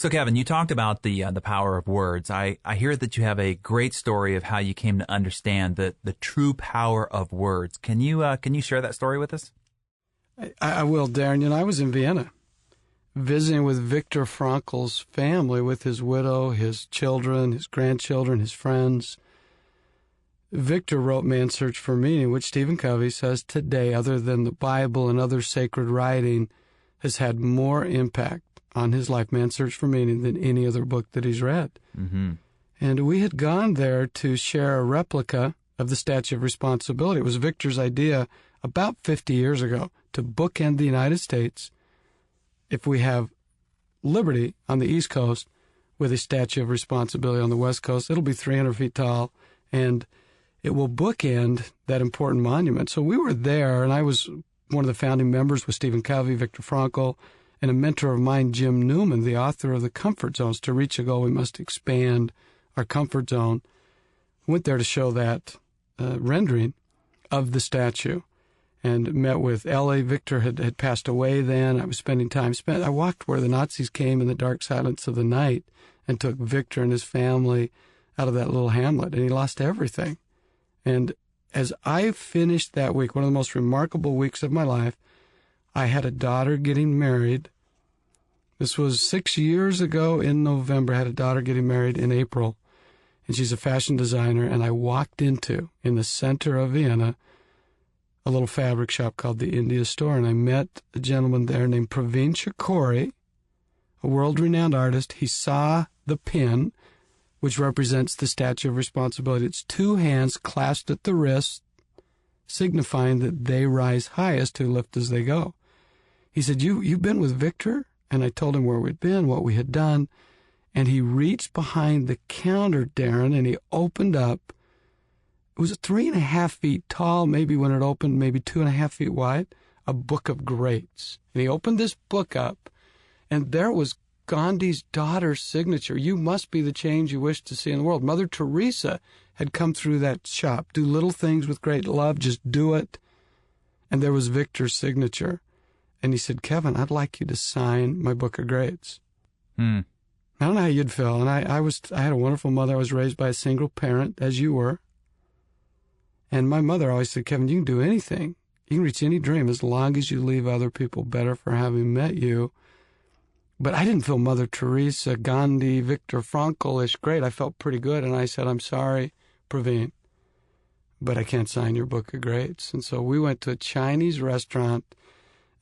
So, Kevin, you talked about the power of words. I hear that you have a great story of how you came to understand the true power of words. Can you share that story with us? I will, Darren. You know, I was in Vienna visiting with Viktor Frankl's family, with his widow, his children, his grandchildren, his friends. Viktor wrote Man's Search for Meaning, which Stephen Covey says today, other than the Bible and other sacred writing, has had more impact on his life, Man's Search for Meaning, than any other book that he's read. Mm-hmm. And we had gone there to share a replica of the Statue of Responsibility. It was Victor's idea about 50 years ago to bookend the United States. If we have liberty on the East Coast with a Statue of Responsibility on the West Coast, it'll be 300 feet tall, and it will bookend that important monument. So we were there, and I was one of the founding members with Stephen Covey, Viktor Frankl, and a mentor of mine, Jim Newman, the author of The Comfort Zones. To reach a goal, we must expand our comfort zone. Went there to show that rendering of the statue, and met with Ellie. Victor had passed away then. I was spending time. I walked where the Nazis came in the dark silence of the night and took Victor and his family out of that little hamlet, and he lost everything. And as I finished that week, one of the most remarkable weeks of my life, I had a daughter getting married. This was 6 years ago in November. I had a daughter getting married in April, and she's a fashion designer. And I walked into, in the center of Vienna, a little fabric shop called the India Store, and I met a gentleman there named Praveen Chakori, a world-renowned artist. He saw the pin, which represents the Statue of Responsibility. It's two hands clasped at the wrist, signifying that they rise highest who lift as they go. He said, you've been with Victor? And I told him where we'd been, what we had done, and he reached behind the counter, Darren, and he opened up. It was 3.5 feet tall, maybe when it opened, maybe 2.5 feet wide, a book of greats. And he opened this book up, and there was Gandhi's daughter's signature. You must be the change you wish to see in the world. Mother Teresa had come through that shop. Do little things with great love, just do it. And there was Victor's signature. And he said, Kevin, I'd like you to sign my book of greats. I don't know how you'd feel. And I had a wonderful mother. I was raised by a single parent, as you were. And my mother always said, Kevin, you can do anything. You can reach any dream as long as you leave other people better for having met you. But I didn't feel Mother Teresa, Gandhi, Viktor Frankl-ish great. I felt pretty good. And I said, I'm sorry, Praveen, but I can't sign your book of greats. And so we went to a Chinese restaurant,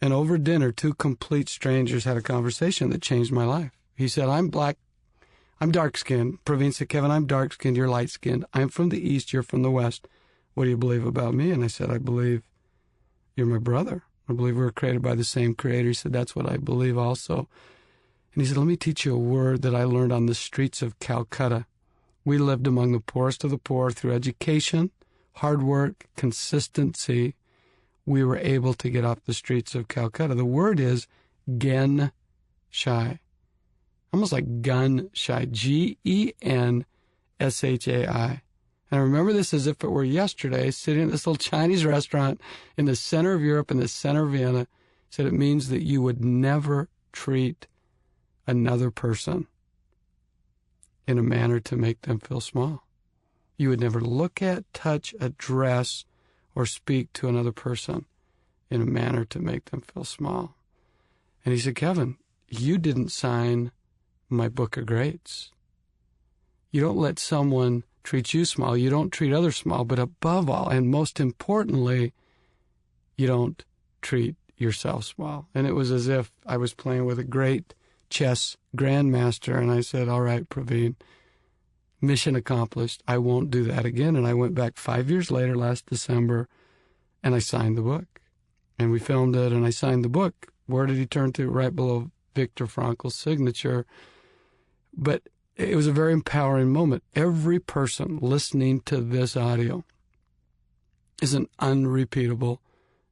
and over dinner, two complete strangers had a conversation that changed my life. He said, I'm black. I'm dark-skinned. Praveen said, Kevin, I'm dark-skinned. You're light-skinned. I'm from the East. You're from the West. What do you believe about me? And I said, I believe you're my brother. I believe we were created by the same creator. He said, that's what I believe also. And he said, let me teach you a word that I learned on the streets of Calcutta. We lived among the poorest of the poor. Through education, hard work, consistency, we were able to get off the streets of Calcutta. The word is gen-shai, almost like gun-shy, G-E-N-S-H-A-I. And I remember this as if it were yesterday, sitting at this little Chinese restaurant in the center of Europe, in the center of Vienna. He said it means that you would never treat another person in a manner to make them feel small. You would never look at, touch, address, or speak to another person in a manner to make them feel small. And he said, Kevin, you didn't sign my book of greats. You don't let someone treat you small. You don't treat others small. But above all, and most importantly, you don't treat yourself small. And it was as if I was playing with a great chess grandmaster, and I said, all right, Praveen, mission accomplished. I won't do that again. And I went back 5 years later, last December, and I signed the book. And we filmed it, and I signed the book. Where did he turn to? Right below Viktor Frankl's signature. But it was a very empowering moment. Every person listening to this audio is an unrepeatable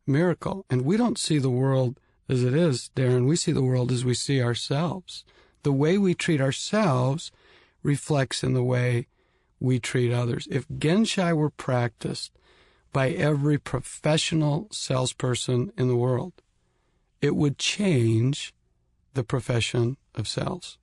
miracle. And we don't see the world as it is, Darren. We see the world as we see ourselves. The way we treat ourselves reflects in the way we treat others. If Genshai were practiced by every professional salesperson in the world, it would change the profession of sales.